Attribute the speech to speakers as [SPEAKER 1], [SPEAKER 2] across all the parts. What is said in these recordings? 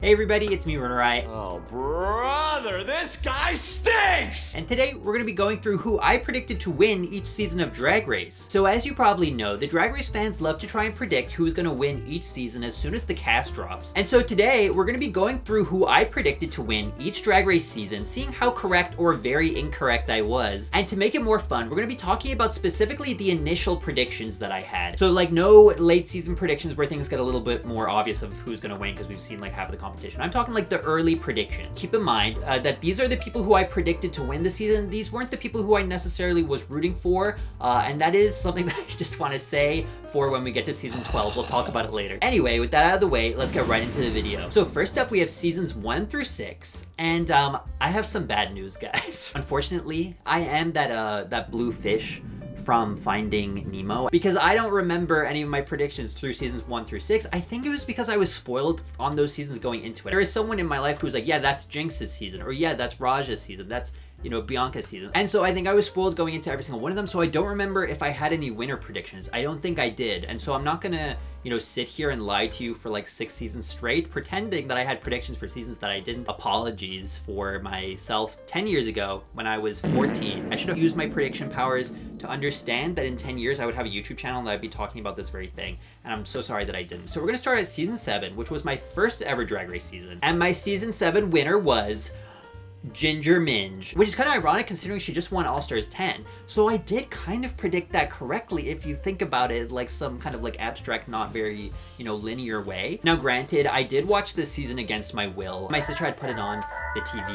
[SPEAKER 1] Hey everybody, it's me, RunnerEye.
[SPEAKER 2] Oh, brother, this guy stinks!
[SPEAKER 1] And today, we're going to be going through who I predicted to win each season of Drag Race. So as you probably know, the Drag Race fans love to try and predict who's going to win each season as soon as the cast drops. And so today, we're going to be going through who I predicted to win each Drag Race season, seeing how correct or very incorrect I was. And to make it more fun, we're going to be talking about specifically the initial predictions that I had. So like no late season predictions where things get a little bit more obvious of who's going to win because we've seen like half of the competition. I'm talking like the early predictions. Keep in mind that these are the people who I predicted to win the season. These weren't the people who I necessarily was rooting for, and that is something that I just want to say for when we get to season 12. We'll talk about it later. Anyway, with that out of the way, let's get right into the video. So first up, we have seasons 1 through 6, and I have some bad news, guys. Unfortunately, I am that blue fish from Finding Nemo, because I don't remember any of my predictions through seasons 1 through 6. I think it was because I was spoiled on those seasons going into it. There is someone in my life who's like, yeah, that's Jinx's season, or yeah, that's Raja's season, that's, you know, Bianca's season. And so I think I was spoiled going into every single one of them, so I don't remember if I had any winner predictions. I don't think I did, and so I'm not gonna, you know, sit here and lie to you for like 6 seasons straight, pretending that I had predictions for seasons that I didn't. Apologies for myself 10 years ago when I was 14. I should have used my prediction powers to understand that in 10 years I would have a YouTube channel and I'd be talking about this very thing, and I'm so sorry that I didn't. So we're gonna start at season 7, which was my first ever Drag Race season, and my season 7 winner was Ginger Minj, which is kind of ironic considering she just won All Stars 10. So I did kind of predict that correctly if you think about it like some kind of like abstract, not very, you know, linear way. Now granted, I did watch this season against my will. My sister had put it on the TV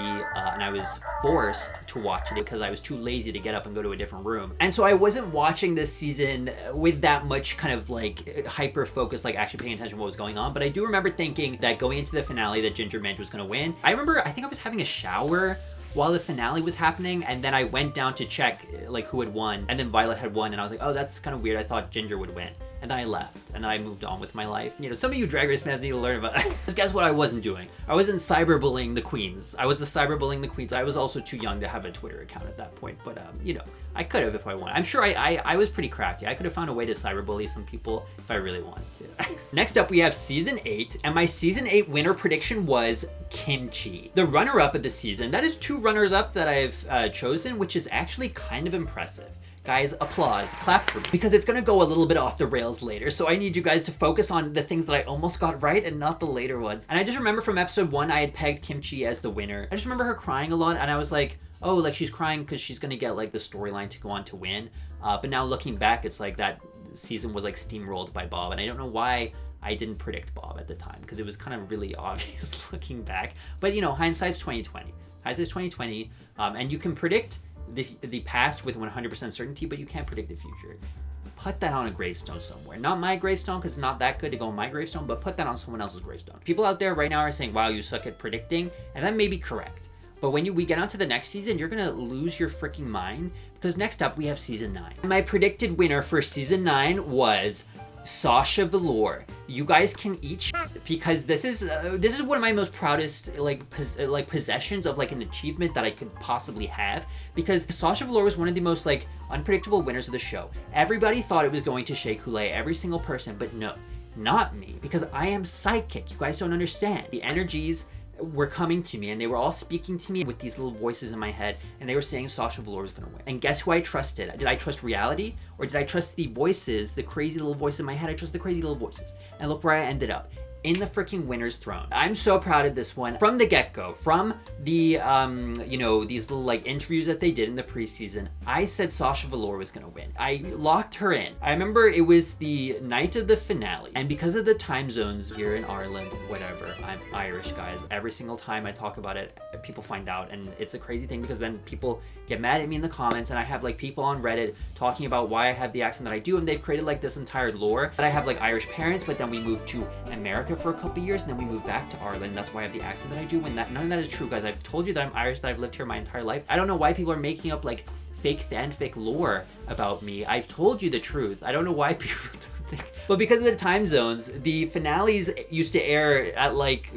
[SPEAKER 1] and I was forced to watch it because I was too lazy to get up and go to a different room. And so I wasn't watching this season with that much kind of like hyper focus, like actually paying attention to what was going on. But I do remember thinking that going into the finale that Ginger Minj was going to win. I remember, I think I was having a shower while the finale was happening, and then I went down to check like who had won, and then Violet had won, and I was like, oh, that's kind of weird. I thought Ginger would win. And then I left, and then I moved on with my life. You know, some of you Drag Race fans need to learn about that. Just guess what I wasn't doing? I wasn't cyberbullying the queens. I was cyberbullying the queens. I was also too young to have a Twitter account at that point, but you know, I could have if I wanted. I'm sure I was pretty crafty. I could have found a way to cyberbully some people if I really wanted to. Next up, we have season 8, and my season 8 winner prediction was Kimchi. The runner-up of the season, that is 2 runners-up that I've chosen, which is actually kind of impressive. Guys, applause, clap for me, because it's gonna go a little bit off the rails later, so I need you guys to focus on the things that I almost got right and not the later ones. And I just remember from episode 1, I had pegged Kimchi as the winner. I just remember her crying a lot, and I was like, oh, like she's crying because she's gonna get like the storyline to go on to win. But now looking back, it's like that season was like steamrolled by Bob, and I don't know why I didn't predict Bob at the time, because it was kind of really obvious looking back. But you know, hindsight's 2020. Hindsight's 2020, and you can predict the past with 100% certainty, but you can't predict the future. Put that on a gravestone somewhere. Not my gravestone, because it's not that good to go on my gravestone, but put that on someone else's gravestone. People out there right now are saying, wow, you suck at predicting, and that may be correct. But when we get on to the next season, you're gonna lose your freaking mind, because next up we have season 9. My predicted winner for season 9 was Sasha Velour. You guys can each, because this is one of my most proudest like possessions of like an achievement that I could possibly have, because Sasha Velour was one of the most like unpredictable winners of the show. Everybody thought it was going to Shea Coulee, every single person, but no, not me, because I am psychic. You guys don't understand. The energies were coming to me, and they were all speaking to me with these little voices in my head, and they were saying Sasha Velour was gonna win. And guess who I trusted? Did I trust reality, or did I trust the voices, the crazy little voices in my head? I trust the crazy little voices. And look where I ended up. In the freaking winner's throne. I'm so proud of this one. From the get-go, from the, you know, these little like interviews that they did in the preseason, I said Sasha Velour was gonna win. I locked her in. I remember it was the night of the finale, and because of the time zones here in Ireland, whatever, I'm Irish, guys. Every single time I talk about it, people find out, and it's a crazy thing because then people get mad at me in the comments, and I have like people on Reddit talking about why I have the accent that I do, and they've created like this entire lore that I have like Irish parents, but then we moved to America for a couple years, and then we moved back to Ireland. That's why I have the accent that I do, when none of that is true, guys. I've told you that I'm Irish, that I've lived here my entire life. I don't know why people are making up like fake fanfic lore about me. I've told you the truth. I don't know why people But because of the time zones, the finales used to air at like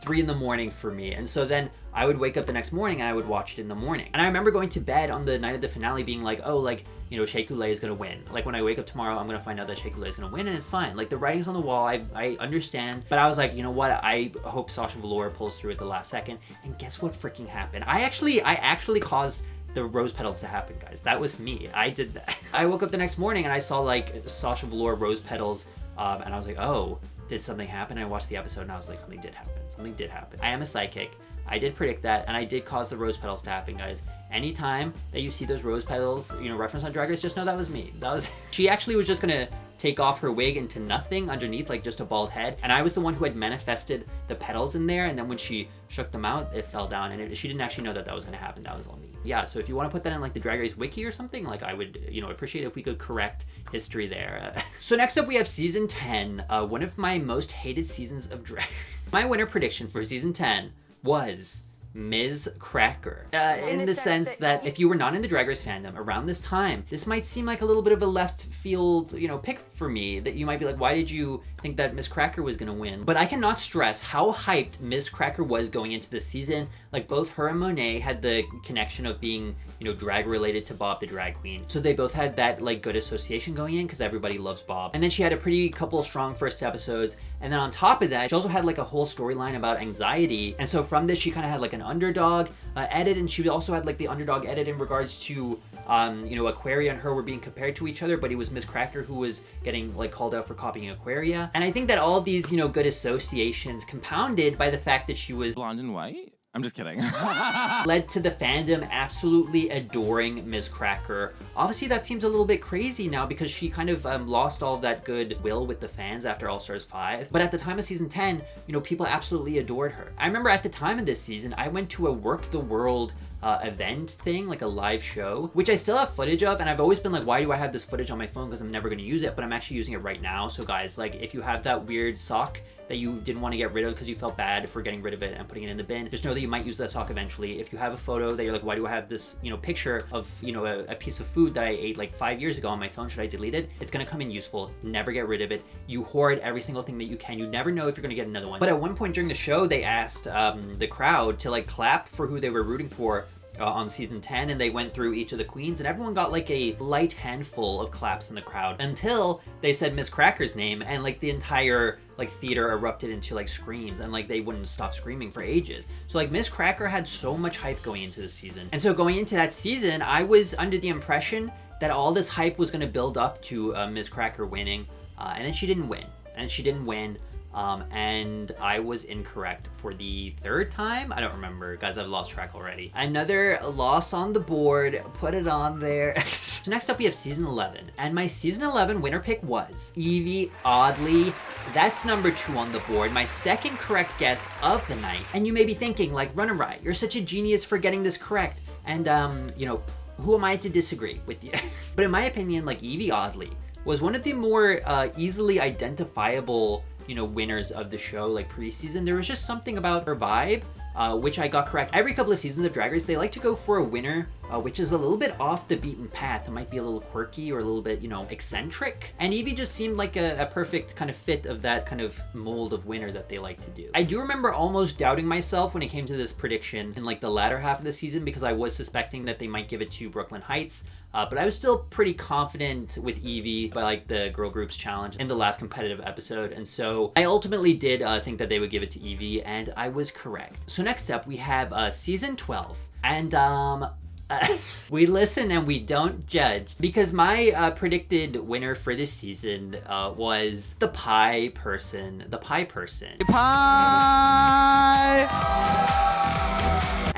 [SPEAKER 1] 3 in the morning for me. And so then I would wake up the next morning and I would watch it in the morning. And I remember going to bed on the night of the finale being like, oh, like, you know, Shea Coulee is gonna win. Like when I wake up tomorrow, I'm gonna find out that Shea Coulee is gonna win, and it's fine. Like the writing's on the wall, I understand. But I was like, you know what? I hope Sasha Velour pulls through at the last second. And guess what freaking happened? I actually caused the rose petals to happen, guys. That was me. I did that. I woke up the next morning and I saw like Sasha Velour rose petals, and I was like, oh, did something happen? I watched the episode and I was like, something did happen. Something did happen. I am a psychic. I did predict that, and I did cause the rose petals to happen, guys. Anytime that you see those rose petals, you know, referenced on Drag Race, just know that was me. That was she actually was just gonna take off her wig into nothing underneath, like just a bald head, and I was the one who had manifested the petals in there, and then when she shook them out, it fell down, and she didn't actually know that that was gonna happen. That was all me. Yeah, so if you want to put that in like the Drag Race wiki or something, like I would, you know, appreciate if we could correct history there. So next up we have season 10, one of my most hated seasons of Drag Race. My winner prediction for season 10 was Ms. Cracker. In the sense that if you were not in the Drag Race fandom around this time, this might seem like a little bit of a left field, you know, pick for me, that you might be like, why did you think that Ms. Cracker was gonna win? But I cannot stress how hyped Ms. Cracker was going into this season. Like both her and Monet had the connection of being, you know, drag related to Bob the drag queen. So they both had that like good association going in because everybody loves Bob. And then she had a pretty couple strong first episodes. And then on top of that, she also had like a whole storyline about anxiety. And so from this, she kind of had like an underdog edit, and she also had like the underdog edit in regards to, you know, Aquaria and her were being compared to each other, but it was Ms. Cracker who was getting like called out for copying Aquaria. And I think that all of these, you know, good associations compounded by the fact that she was
[SPEAKER 2] Blonde and white? I'm just kidding.
[SPEAKER 1] led to the fandom absolutely adoring Ms. Cracker. Obviously that seems a little bit crazy now because she kind of lost all of that goodwill with the fans after All Stars 5. But at the time of season 10, you know, people absolutely adored her. I remember at the time of this season, I went to a Work the World event thing, like a live show, which I still have footage of, and I've always been like, why do I have this footage on my phone? Because I'm never going to use it, but I'm actually using it right now. So guys, like if you have that weird sock that you didn't want to get rid of because you felt bad for getting rid of it and putting it in the bin, just know that you might use that sock eventually. If you have a photo that you're like, why do I have this, you know, picture of, you know, a piece of food that I ate like 5 years ago on my phone, should I delete it? It's gonna come in useful. Never get rid of it. You hoard every single thing that you can. You never know if you're gonna get another one. But at one point during the show, they asked the crowd to like clap for who they were rooting for on season 10, and they went through each of the queens, and everyone got like a light handful of claps in the crowd until they said Miss Cracker's name, and like the entire like theater erupted into like screams, and like they wouldn't stop screaming for ages. So like Miss Cracker had so much hype going into this season, and so going into that season, I was under the impression that all this hype was going to build up to Miss Cracker winning, and then she didn't win, and I was incorrect for the third time. I don't remember, guys, I've lost track already. Another loss on the board, put it on there. So next up we have season 11, and my season 11 winner pick was Yvie Oddly. That's number 2 on the board, my second correct guess of the night. And you may be thinking like, RunnerEye, you're such a genius for getting this correct, and you know, who am I to disagree with you? But in my opinion, like Yvie Oddly was one of the more easily identifiable, you know, winners of the show. Like preseason, there was just something about her vibe, which I got correct. Every couple of seasons of Drag Race, they like to go for a winner which is a little bit off the beaten path. It might be a little quirky or a little bit, you know, eccentric. And Yvie just seemed like a perfect kind of fit of that kind of mold of winner that they like to do. I do remember almost doubting myself when it came to this prediction in like the latter half of the season, because I was suspecting that they might give it to Brooklyn Heights. But I was still pretty confident with Yvie by like the girl groups challenge in the last competitive episode. And so I ultimately did think that they would give it to Yvie, and I was correct. So next up we have season 12. And we listen and we don't judge, because my predicted winner for this season was the pie person.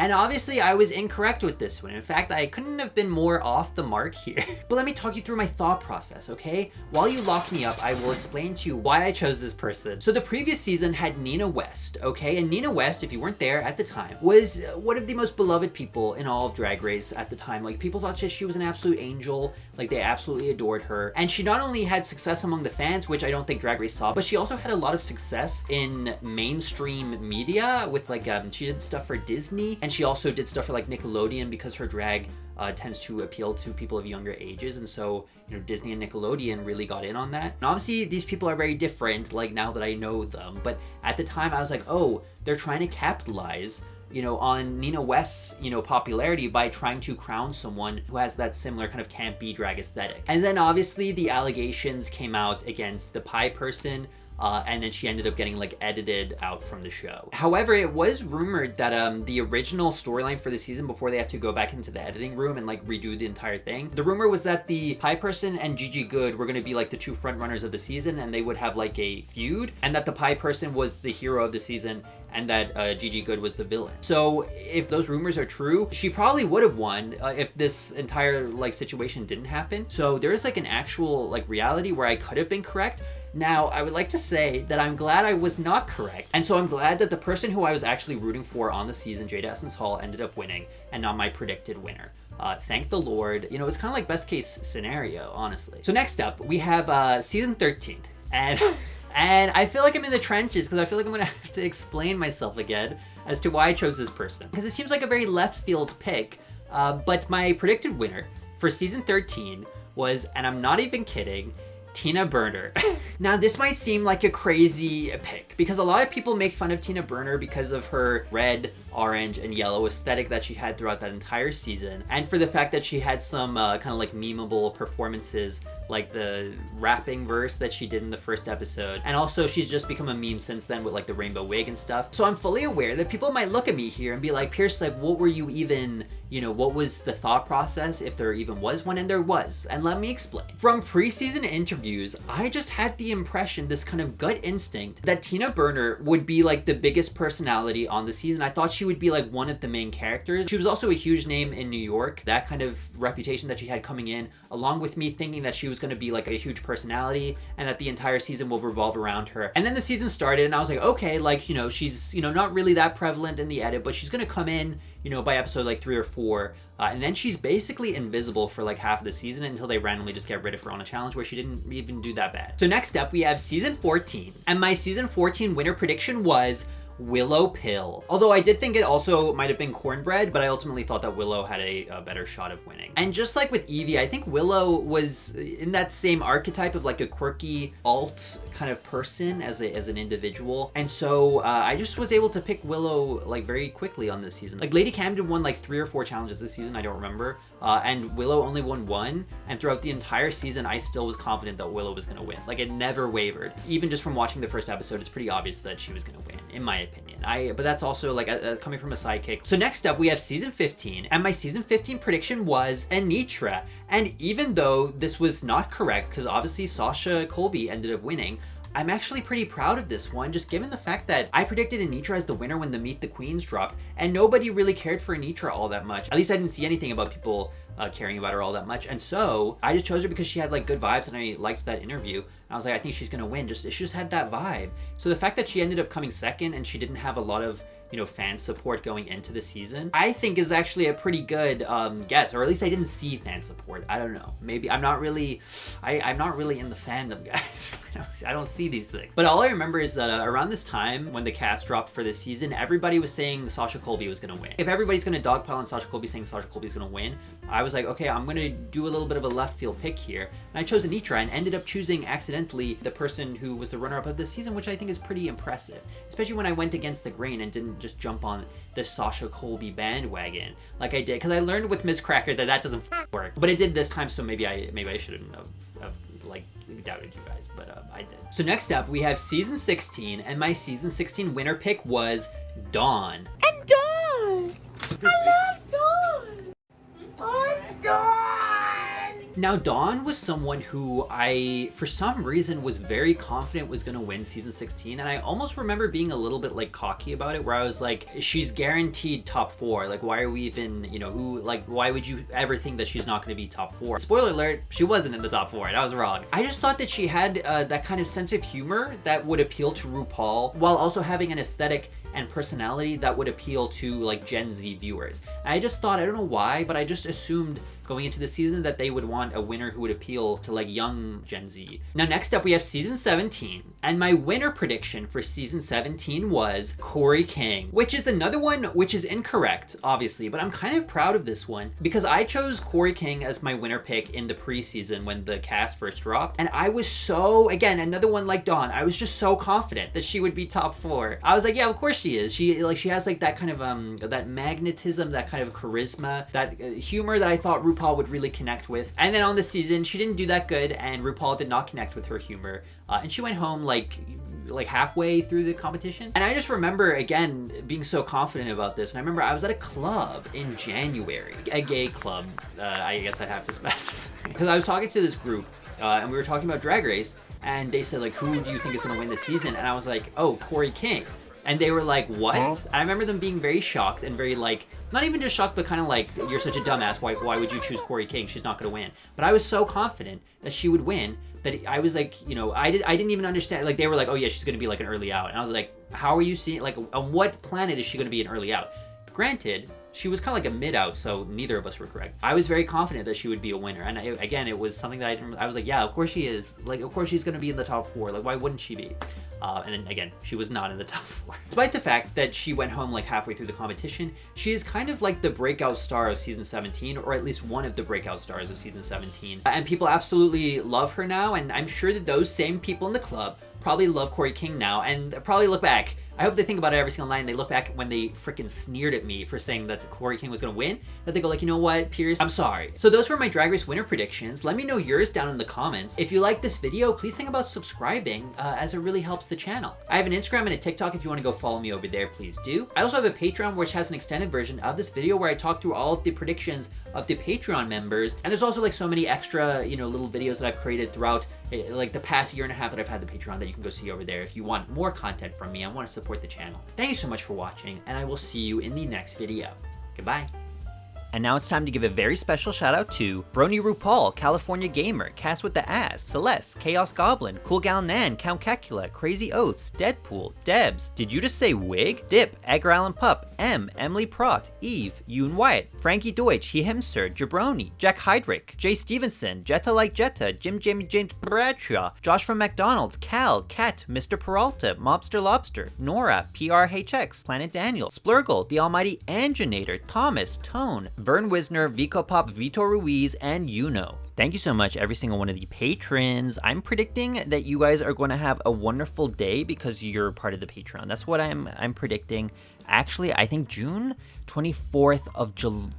[SPEAKER 1] And obviously I was incorrect with this one. In fact, I couldn't have been more off the mark here. But let me talk you through my thought process, okay? While you lock me up, I will explain to you why I chose this person. So the previous season had Nina West, okay? And Nina West, if you weren't there at the time, was one of the most beloved people in all of Drag Race at the time. Like, people thought she was an absolute angel. Like, they absolutely adored her. And she not only had success among the fans, which I don't think Drag Race saw, but she also had a lot of success in mainstream media with like, she did stuff for Disney. And she she also did stuff for like Nickelodeon because her drag tends to appeal to people of younger ages, and so Disney and Nickelodeon really got in on that. And obviously these people are very different, like now that I know them, but at the time I was like, oh, they're trying to capitalize on Nina West's, popularity by trying to crown someone who has that similar kind of campy drag aesthetic. And then obviously the allegations came out against the pie person, and then she ended up getting like edited out from the show. However, it was rumored that the original storyline for the season, before they had to go back into the editing room and like redo the entire thing, the rumor was that the pie person and Gigi Goode were going to be like the two front runners of the season, and they would have like a feud, and that the pie person was the hero of the season and that Gigi Goode was the villain. So if those rumors are true, she probably would have won if this entire like situation didn't happen. So there is like an actual like reality where I could have been correct. Now, I would like to say that I'm glad I was not correct. And so I'm glad that the person who I was actually rooting for on the season, Jada Essence Hall, ended up winning and not my predicted winner. Thank the Lord. It's kind of like best case scenario, honestly. So next up, we have season 13. And I feel like I'm in the trenches because I feel like I'm going to have to explain myself again as to why I chose this person. Because it seems like a very left field pick. But my predicted winner for season 13 was, and I'm not even kidding, Tina Burner. Now, this might seem like a crazy pick because a lot of people make fun of Tina Burner because of her red, orange, and yellow aesthetic that she had throughout that entire season, and for the fact that she had some kind of like memeable performances, like the rapping verse that she did in the first episode, and also she's just become a meme since then with like the rainbow wig and stuff. So I'm fully aware that people might look at me here and be like, Pierce, like, what were you even, what was the thought process, if there even was one? And there was, and let me explain. From preseason interviews, I just had the impression, this kind of gut instinct, that Tina Burner would be like the biggest personality on the season. I thought she would be like one of the main characters. She was also a huge name in New York, that kind of reputation that she had coming in, along with me thinking that she was going to be like a huge personality and that the entire season will revolve around her. And then the season started and I was like, okay, like, she's, not really that prevalent in the edit, but she's going to come in, by episode like 3 or 4. And then she's basically invisible for like half of the season until they randomly just get rid of her on a challenge where she didn't even do that bad. So next up, we have season 14. And my season 14 winner prediction was Willow Pill. Although I did think it also might have been Cornbread, but I ultimately thought that Willow had a better shot of winning. And just like with Evie, I think Willow was in that same archetype of like a quirky alt kind of person as an individual. And so I just was able to pick Willow like very quickly on this season. Like Lady Camden won like 3 or 4 challenges this season, I don't remember. And Willow only won 1. And throughout the entire season, I still was confident that Willow was gonna win. Like it never wavered. Even just from watching the first episode, it's pretty obvious that she was gonna win, in my opinion. But that's also like coming from a sidekick. So next up, we have season 15. And my season 15 prediction was Anitra. And even though this was not correct, because obviously Sasha Colby ended up winning, I'm actually pretty proud of this one, just given the fact that I predicted Anitra as the winner when the Meet the Queens dropped, and nobody really cared for Anitra all that much. At least I didn't see anything about people caring about her all that much. And so I just chose her because she had like good vibes and I liked that interview. And I was like, I think she's gonna win. She just had that vibe. So the fact that she ended up coming second and she didn't have a lot of fan support going into the season, I think is actually a pretty good guess, or at least I didn't see fan support. I don't know. Maybe I'm not really in the fandom, guys. I don't see these things. But all I remember is that around this time when the cast dropped for this season, everybody was saying Sasha Colby was gonna win. If everybody's gonna dogpile on Sasha Colby saying Sasha Colby's gonna win, I was like, okay, I'm gonna do a little bit of a left field pick here. And I chose Anitra and ended up choosing accidentally the person who was the runner-up of this season, which I think is pretty impressive. Especially when I went against the grain and didn't just jump on the Sasha Colby bandwagon like I did, because I learned with Miss Cracker that doesn't work. But it did this time, so maybe I shouldn't have like doubted you guys, but I did. So next up, we have season 16, and my season 16 winner pick was Dawn.
[SPEAKER 3] And Dawn! I love Dawn! Oh, it's Dawn!
[SPEAKER 1] Now, Dawn was someone who I, for some reason, was very confident was gonna win season 16, and I almost remember being a little bit like cocky about it, where I was like, she's guaranteed top 4. Like, why are we even, why would you ever think that she's not gonna be top 4? Spoiler alert, she wasn't in the top 4. That was wrong. I just thought that she had that kind of sense of humor that would appeal to RuPaul, while also having an aesthetic and personality that would appeal to like Gen Z viewers. And I just thought, I don't know why, but I just assumed going into the season that they would want a winner who would appeal to like young Gen Z. Now next up we have season 17, and my winner prediction for season 17 was Corey King, which is another one which is incorrect, obviously, but I'm kind of proud of this one because I chose Corey King as my winner pick in the preseason when the cast first dropped, and I was so, again, another one like Dawn, I was just so confident that she would be top 4. I was like, yeah, of course she is. She has like that kind of that magnetism, that kind of charisma, that humor that I thought RuPaul would really connect with. And then on the season, she didn't do that good, and RuPaul did not connect with her humor, and she went home like halfway through the competition. And I just remember, again, being so confident about this. And I remember I was at a club in January, a gay club, I guess I'd have to specify, because I was talking to this group, and we were talking about Drag Race, and they said like, who do you think is going to win this season? And I was like, oh, Corey King. And they were like, what? And I remember them being very shocked and very like, not even just shocked, but kind of like, you're such a dumbass. Why would you choose Corey King? She's not going to win. But I was so confident that she would win that I was like, you know, I didn't even understand. Like, they were like, oh yeah, she's going to be like an early out. And I was like, how are you seeing, like, on what planet is she going to be an early out? Granted, she was kind of like a mid out, so neither of us were correct. I was very confident that she would be a winner. And again, it was something that I was like, yeah, of course she is. Like, of course she's going to be in the top 4. Like, why wouldn't she be? And then again, she was not in the top 4. Despite the fact that she went home like halfway through the competition, she is kind of like the breakout star of season 17, or at least one of the breakout stars of season 17. And people absolutely love her now, and I'm sure that those same people in the club probably love Corey King now, and probably look back. I hope they think about it every single night, and they look back when they freaking sneered at me for saying that Corey King was gonna win, that they go like, you know what, Pierce, I'm sorry. So those were my Drag Race winner predictions. Let me know yours down in the comments. If you like this video, please think about subscribing, as it really helps the channel. I have an Instagram and a TikTok. If you wanna go follow me over there, please do. I also have a Patreon, which has an extended version of this video where I talk through all of the predictions of the Patreon members. And there's also like so many extra, you know, little videos that I've created throughout like the past year and a half that I've had the Patreon that you can go see over there if you want more content from me and want to support the channel. Thank you so much for watching, and I will see you in the next video. Goodbye. And now it's time to give a very special shout out to Brony RuPaul, California Gamer, Cass with the Ass, Celeste, Chaos Goblin, Cool Gal Nan, Count Cacula, Crazy Oats, Deadpool, Debs, Did You Just Say Wig? Dip, Edgar Allan Pup, M, Emily Prott, Eve, Yoon Wyatt, Frankie Deutsch, He Himster, Jabroni, Jack Heydrich, Jay Stevenson, Jetta Like Jetta, James Bradshaw, Josh from McDonald's, Cal, Kat, Mr. Peralta, Mobster Lobster, Nora, PRHX, Planet Daniel, Splurgle, The Almighty Anginator, Thomas, Tone, Vern Wisner, Vico Pop, Vitor Ruiz, and Yuno. Thank you so much, every single one of the patrons. I'm predicting that you guys are going to have a wonderful day because you're part of the Patreon. That's what I'm predicting. Actually, I think June 24th of June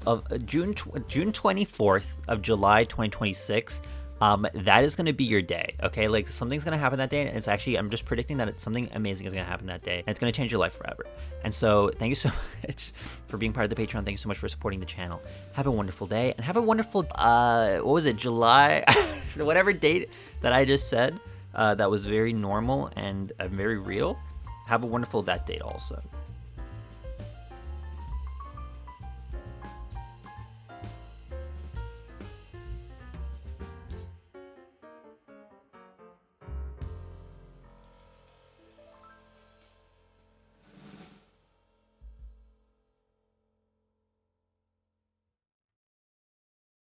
[SPEAKER 1] 24th of July 2026. That is going to be your day, okay? Like, something's going to happen that day, and it's actually, I'm just predicting that something amazing is going to happen that day, and it's going to change your life forever. And so, thank you so much for being part of the Patreon. Thank you so much for supporting the channel. Have a wonderful day, and have a wonderful, what was it, July, whatever date that I just said, that was very normal and very real. Have a wonderful that date also.